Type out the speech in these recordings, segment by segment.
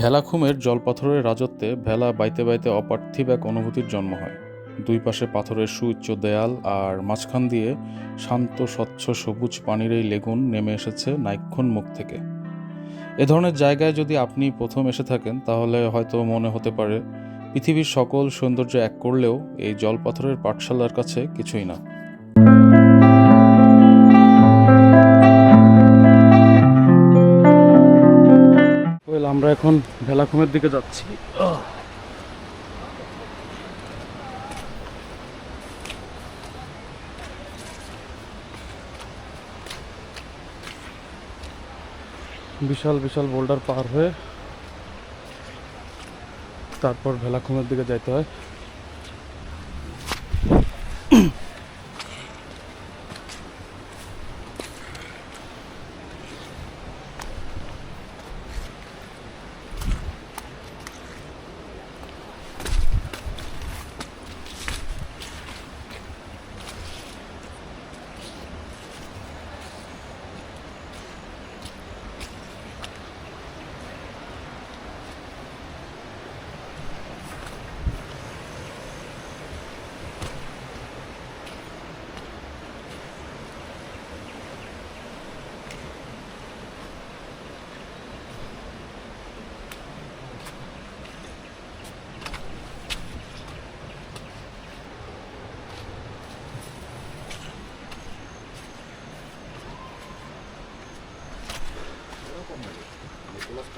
ভেলাখুমের জলপাথরের রাজত্বে ভেলা বাইতে বাইতে অপার্থিব এক অনুভূতির জন্ম হয়। দুই পাশে পাথরের সুউচ্চ দেয়াল, আর মাঝখান দিয়ে শান্ত স্বচ্ছ সবুজ পানির এই লেগুন নেমে এসেছে নাইক্ষণ মুখ থেকে। এ ধরনের জায়গায় যদি আপনি প্রথম এসে থাকেন, তাহলে হয়তো মনে হতে পারে পৃথিবীর সকল সৌন্দর্য এক করলেও এই জলপাথরের পাঠশালার কাছে কিছুই না। আমরা এখন ভেলাখুমের দিকে যাচ্ছি। বিশাল বিশাল বোল্ডার পার হয়ে তারপর ভেলাখুমের দিকে যাইতে হয়।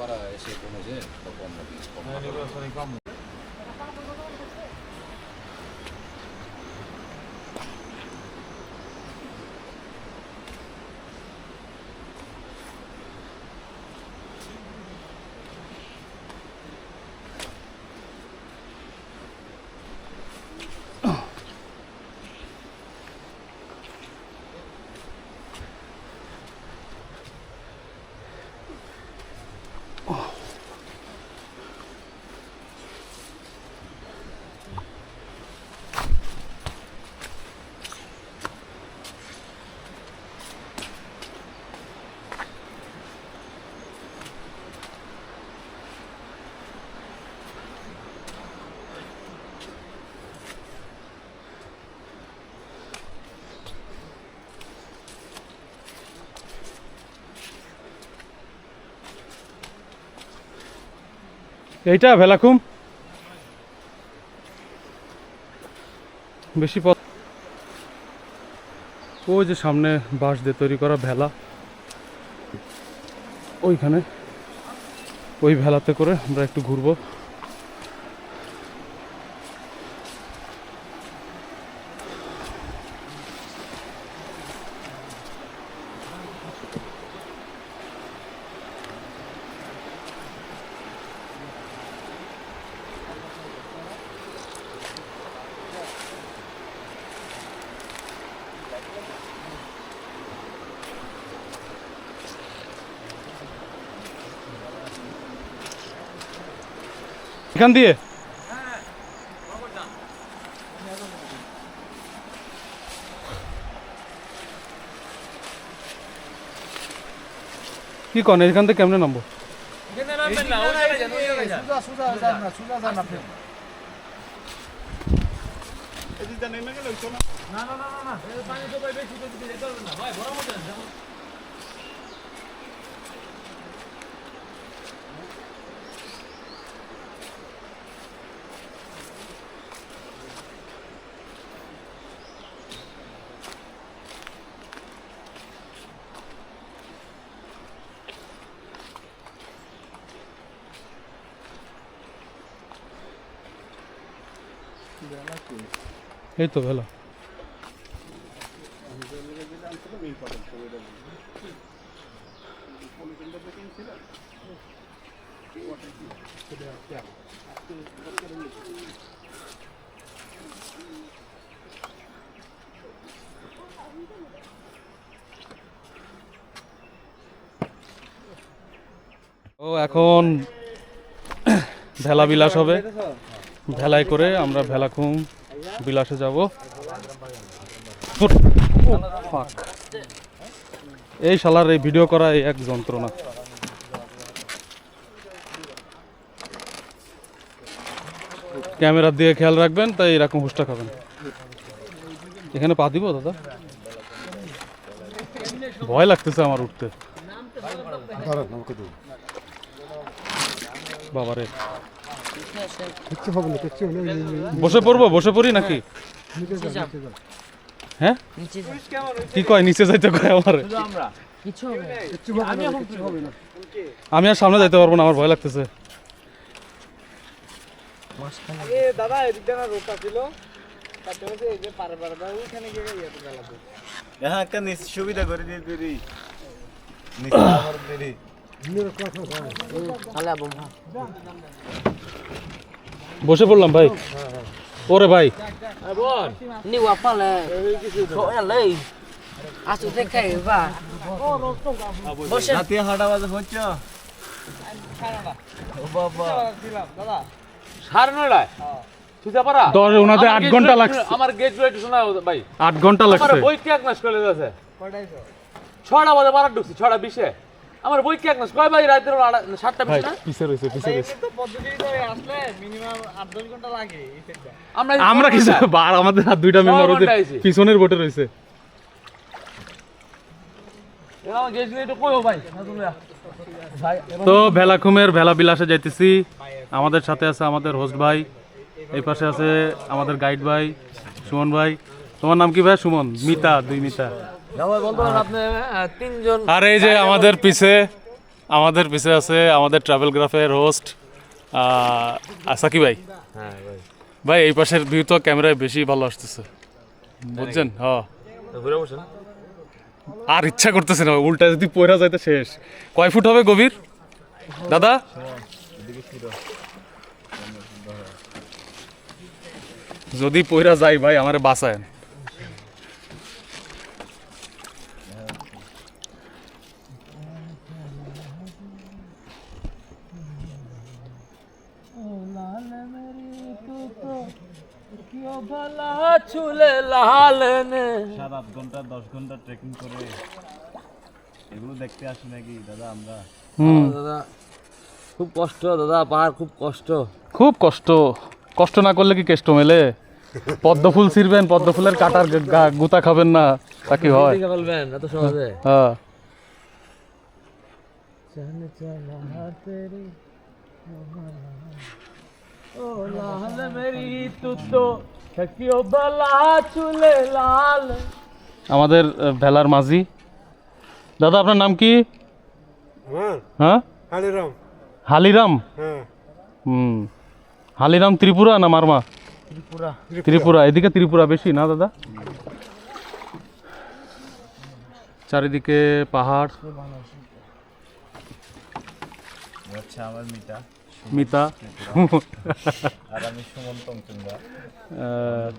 Para ese como je, এইটা ভেলাখুম বেশি পথ। ওই যে সামনে বাঁশ দিয়ে তৈরি করা ভেলা, ওইখানে ওই ভেলাতে করে আমরা একটু ঘুরবো। এখান দিয়ে কি কন, এখান থেকে কেমনে নামবো? এই তো ভেলা। ও এখন ভেলা বিলাস হবে। ভেলায় করে আমরা ভেলাখুম বিলাসে যাব। এই শালার এই ভিডিও করা এই এক যন্ত্রণা। ক্যামেরা দিয়ে খেয়াল রাখবেন, তাই এরকম হুঁশটা খাবেন। এখানে পা দিব দাদা? ভয় লাগতেছে আমার উঠতে। বাবারে, বসে পড়বো? বসে পড়ি নাকি? হ্যাঁ, কি কয় নিচে যাইতে কয় আমার? আমি আর সামনে যাইতে পারবো না, আমার ভয় লাগতেছে। দাদা এদিকে না রোটা ছিল, তাতে হচ্ছে এই যে পারে ওইখানে গিয়ে ইয়াতে গেলাম। হ্যাঁ, একটা সুবিধা করে দিয়ে দিদি নিচে আমার দিদি বসে পড়লাম ভাই। ওরে ভাই, Ni apa le? Soalnya le. Asu tekai ba. Bosnya হাতে হাঁটা বাজে হচ্ছে দাদা সাড়ে নয়টায় সুজাপাড়া ওনাদের 8 ঘন্টা লাগছে। আমার গেট রয়েছে শোনা ভাই 8 ঘন্টা আমার লাগছে। বই কে এক মাস কলেজ আছে 6টা বাজে বারাত ঢুকছি 6টা 20-এ আমার বই কে এক মাস কয় ভাই রাতের 7টা ভাই 20 না পিছে রইছে, পিছে রইছে। তো পদ্ধতি ধরে আসলে মিনিমাম 8-10 ঘন্টা লাগে এই সেটটা। আমরা কিছু আর আমাদের হাত দুইটা মেম্বার ওদের ঘন্টা আইছি। পিছনের বোটে রইছে। আমার গেট একটু কইও ভাই তো ভেলাখুমের ভেলা বিলাসে যাইতেছি। আমাদের সাথে আছে আমাদের হোস্ট ভাই, এই পাশে আছে আমাদের গাইড ভাই সুমন ভাই। তোমার নাম কি ভাই? সুমন। মিতা, 2 মিতা। বলতে পারেন আপনি 3 জন আর এই যে আমাদের পিছে আছে আমাদের ট্রাভেল গ্রাফের হোস্ট সাকি ভাই। হ্যাঁ ভাই ভাই এই পাশের ভিউ তো ক্যামেরায় বেশি ভালো আসতেছে, বুঝছেন? হ্যাঁ, ঘুরে বসেন আর ইচ্ছা করতেছে না, উল্টা যদি পয়রা যাইতে শেষ। কয় ফুট হবে গভীর দাদা? যদি পয়রা যাই ভাই আমারে বাঁচায়। চুলে লাল নে 7-8 ঘন্টা 10 ঘন্টা ট্রেকিং করে এগুলো দেখতে আসি নাকি দাদা আমরা? দাদা খুব কষ্ট দাদা, পাহাড় খুব কষ্ট। খুব কষ্ট, কষ্ট না করলে কি কেষ্ট মেলে? পদ্ম ফুল ছিঁড়বেন, পদ্ম ফুলের কাটার গুতা খাবেন না, তা কি হয়? দেখে ফেলবেন এত সহজে। হ্যাঁ, ও লাল মেরি তু তো থাকিও বালা চুলে লাল। আমাদের ভেলার মাঝি দাদা, আপনার নাম কি? হ্যাঁ, হালিরাম। হালিরাম ত্রিপুরা না মারমা? ত্রিপুরা। এদিকে ত্রিপুরা বেশি না দাদা? চারিদিকে পাহাড়। আচ্ছা, আমার মিতা আর আমি সুমন তংচুঙ্গা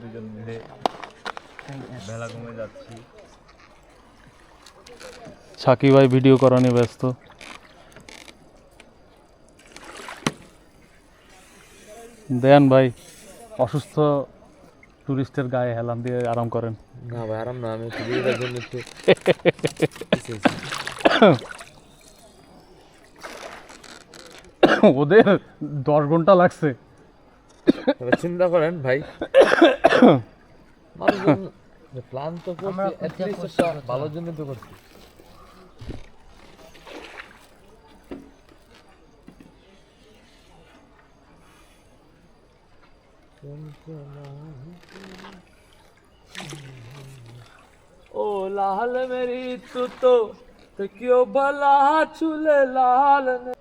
দুজন মিলে বেলা ঘুমে যাচ্ছি। সাকি ভাই ভিডিও করা নিয়ে ব্যস্ত। দেন ভাই, অসুস্থ টুরিস্টের গায়ে হেলান দিয়ে আরাম করেন। না ভাই আরাম না, আমি সুবিধার জন্য একটু ওদের 10 ঘন্টা লাগছে। এবার চিন্তা করেন ভাই, মানুষজন প্ল্যান তো করছি অ্যাটলিস্ট একটা ভালোর জন্য তো করছি। ओ लाल मेरी तू तो क्यों भला चूल्हे लाल ने।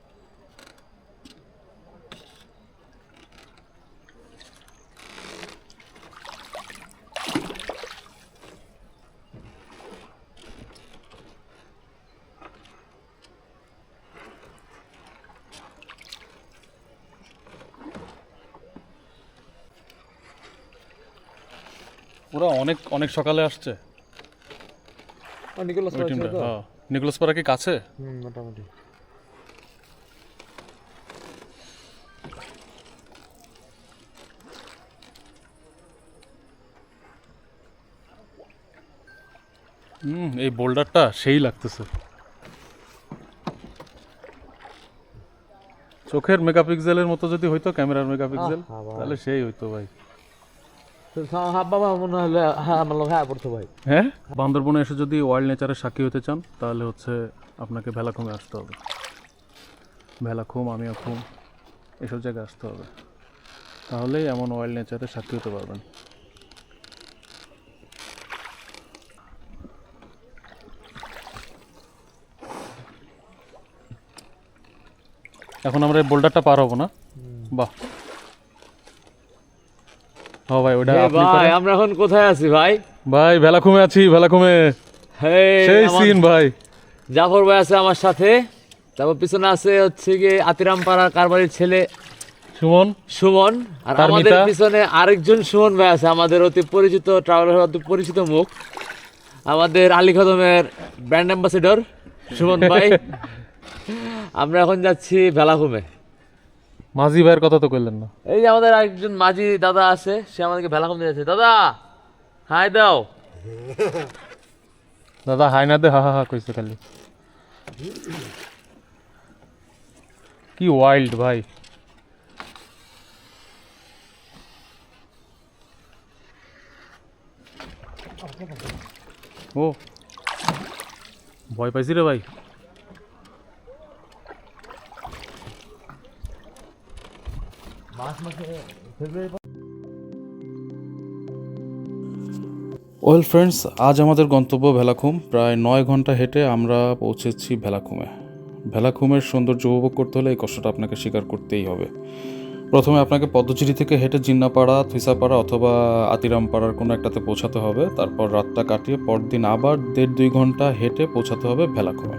ওরা অনেক অনেক সকালে আসছে। নিকোলাস ওই টিমটা, হ্যাঁ। নিকোলাস পাড়া কি কাছে? মোটামুটি এই বোল্ডারটা সেই লাগতেছে। চোখের মেগাপিক্সেলের মতো যদি হইতো ক্যামেরার মেগাপিক্সেল তাহলে সেই হইতো ভাই। বাবা মনে হলে হ্যাঁ আমার লোক হ্যাঁ পড়তো ভাই। হ্যাঁ, বান্দরবনে এসে যদি ওয়াইল্ড নেচারের সাক্ষী হতে চান তাহলে হচ্ছে আপনাকে ভেলাখুমে আসতে হবে। ভেলাখুম, আমিয়াখুম এসব জায়গায় আসতে হবে, তাহলেই এমন ওয়াইল্ড নেচারের সাক্ষী হতে পারবেন। এখন আমরা এই বোল্ডারটা পার হবো না? বাহ, হ্যাঁ ভাই, ওটা আপনি ভাই করেন। আমরা এখন কোথায় আছি ভাই? ভাই ভেলাখুমে আছি, ভেলাখুমে সেই সিন ভাই। জাফর ভাই আছে আমার সাথে, তারপর পিছনে আছে হচ্ছে গিয়ে আতিরাম পাড়ার কারবারির ছেলে সুমন। সুমন, আর তার আমাদের মিতা। পিছনে আরেকজন সুমন ভাই আছে, আমাদের অতি পরিচিত ট্রাভেলার, অতি পরিচিত মুখ, আমাদের আলী কদমের ব্র্যান্ড অ্যাম্বাসেডর সুমন ভাই। আমরা এখন যাচ্ছি ভেলাখুমে। মাঝি ভাইয়ের কথা তো কইলেন না। এই যে আমাদের আরেকজন মাঝি দাদা আছে, সে আমাদেরকে ভেলাখুম দিয়ে যাচ্ছে। দাদা হাই দাও। দাদা হাই না দে, হা হা হা কইছে খালি। কি ওয়াইল্ড ভাই। ও ভয় পাইছি রে ভাই। ওয়েল ফ্রেন্ডস, আজ আমাদের গন্তব্য ভেলাখুম। প্রায় 9 ঘন্টা হেঁটে আমরা পৌঁছেছি ভেলাখুমে। ভেলাখুমের সৌন্দর্য উপভোগ করতে হলে এই কষ্টটা আপনাকে স্বীকার করতেই হবে। প্রথমে আপনাকে পদ্মচিরি থেকে হেঁটে জিন্নাপাড়া, থুইসাপাড়া অথবা আতিরামপাড়ার কোনো একটাতে পৌঁছাতে হবে। তারপর রাতটা কাটিয়ে পরদিন আবার 1.5-2 ঘন্টা হেঁটে পৌঁছাতে হবে ভেলাখুমে।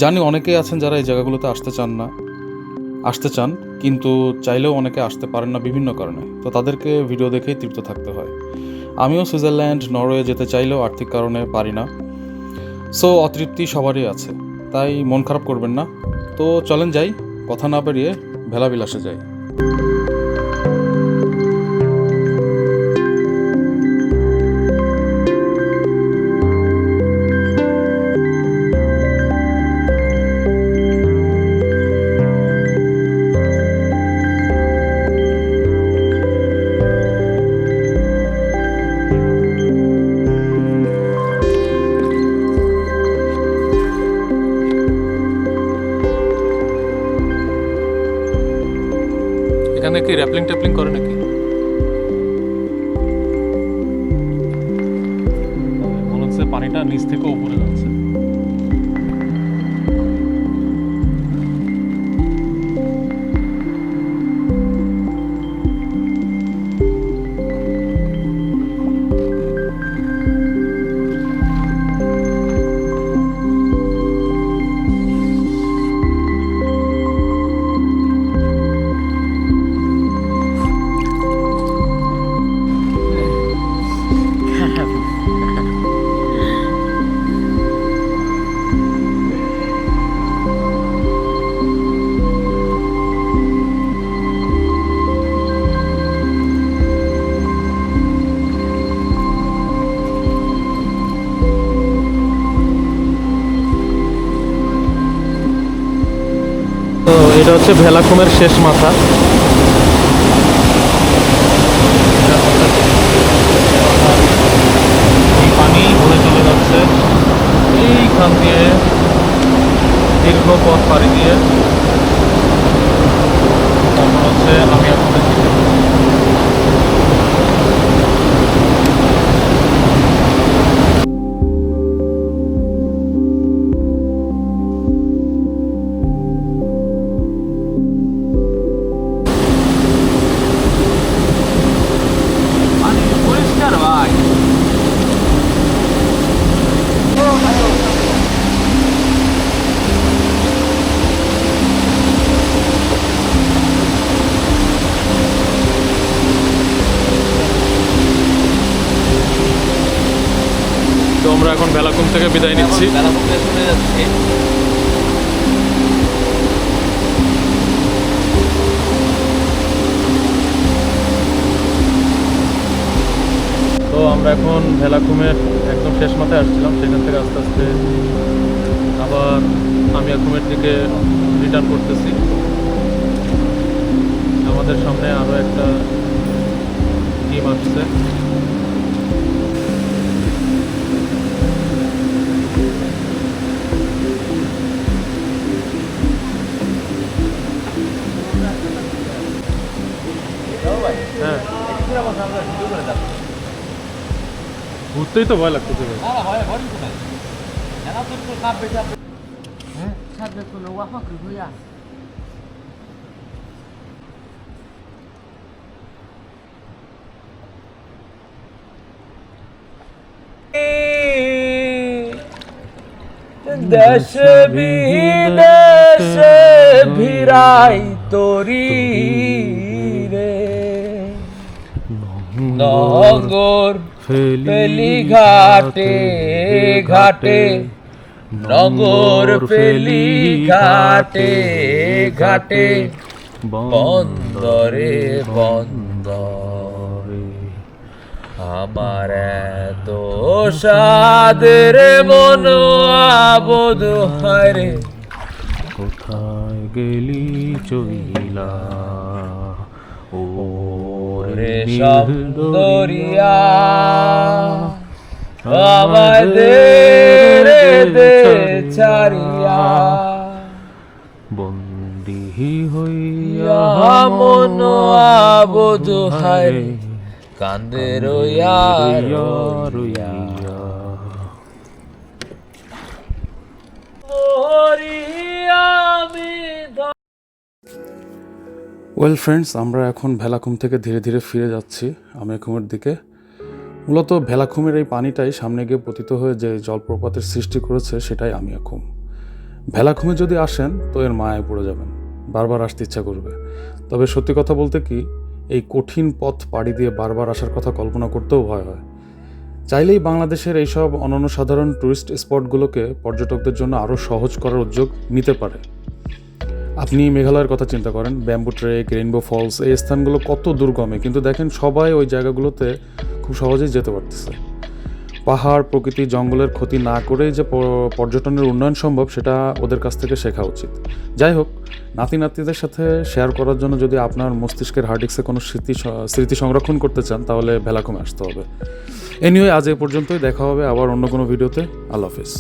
জানি অনেকেই আছেন যারা এই জায়গাগুলোতে আসতে চান, কিন্তু চাইলেও অনেকে আসতে পারেন না বিভিন্ন কারণে। তো তাদেরকে ভিডিও দেখেই তৃপ্ত থাকতে হয়। আমিও সুইজারল্যান্ড, নরওয়ে যেতে চাইলেও আর্থিক কারণে পারি না। সো অতৃপ্তি সবারই আছে, তাই মন খারাপ করবেন না। তো চলেন যাই, কথা না বেরিয়ে ভেলাবিলাসে যাই। এখানে কি র্যাপলিং ট্যাপলিং করে নাকি? মনে হচ্ছে পানিটা নিচ থেকে উপরে যাচ্ছে। তো এটা হচ্ছে ভেলাখুমের শেষ মাথা। এই পানি বয়ে চলে যাচ্ছে এইখান দিয়ে দীর্ঘ পথ পাড়ি দিয়ে, তারপর হচ্ছে আমি আপনাদের দিকে। পানি পরিষ্কার ভাই। তো আমরা এখন ভেলাখুম থেকে বিদায় নিচ্ছি। ভেলাখুমে চলে যাচ্ছি। তো আমরা এখন ভেলাখুমের একদম শেষ মাথায় আসছিলাম, সেখান থেকে আস্তে আস্তে আবার আমিয়াখুমের দিকে রিটার্ন করতেছি। আমাদের সামনে আরও একটা টিম আসছে। হ্যাঁ, ঘুরতেই তো ভয় লাগতেছে ভাই। Sabe que não há que ver. দেশ বিদেশ ভিড়াই তোরি রে নগর ফেলি ঘাটে ঘাটে নগর ফেলি ঘাটে ঘাটে বন্দরে বন্দরে আমার এত সাদের মন আবদ হয় রে কোথায় গেলি চইলা ও রে সুন্দরিয়া আমাদের দে ছাড়িয়া বন্দি হইয়া মন আবদ হয় রে কান্দে রইয়া রইয়া ওয়েল ফ্রেন্ডস, আমরা এখন ভেলাখুম থেকে ধীরে ধীরে ফিরে যাচ্ছি আমিয়াখুমের দিকে। মূলত ভেলাখুমের এই পানিটাই সামনে গিয়ে পতিত হয়ে যে জলপ্রপাতের সৃষ্টি করেছে সেটাই আমিয়াখুম। ভেলাখুমে যদি আসেন তো এর মায়ায় পড়ে যাবেন, বারবার আসতে ইচ্ছা করবে। তবে সত্যি কথা বলতে কি, এই কঠিন পথ পাড়ি দিয়ে বারবার আসার কথা কল্পনা করতেও ভয় হয়। চাইলেই বাংলাদেশের এইসব অনন্য সাধারণ টুরিস্ট স্পটগুলোকে পর্যটকদের জন্য আরও সহজ করার উদ্যোগ নিতে পারে। আপনি মেঘালয়ের কথা চিন্তা করেন, ব্যাম্বু ট্রেক, রেইনবো ফলস, এই স্থানগুলো কত দুর্গমে, কিন্তু দেখেন সবাই ওই জায়গাগুলোতে খুব সহজেই যেতে পারতেছে। পাহাড়, প্রকৃতি, জঙ্গলের ক্ষতি না করেই যে পর্যটনের উন্নয়ন সম্ভব সেটা ওদের কাছ থেকে শেখা উচিত। যাই হোক, নাতি নাতনিদের সাথে শেয়ার করার জন্য যদি আপনার মস্তিষ্কের হার্ড ডিস্কে কোনো স্মৃতি সংরক্ষণ করতে চান তাহলে ভেলাখুমে আসতে হবে। এনিওয়ে, আজ এ পর্যন্তই। দেখা হবে আবার অন্য কোনো ভিডিওতে। আল্লাহ হাফেজ।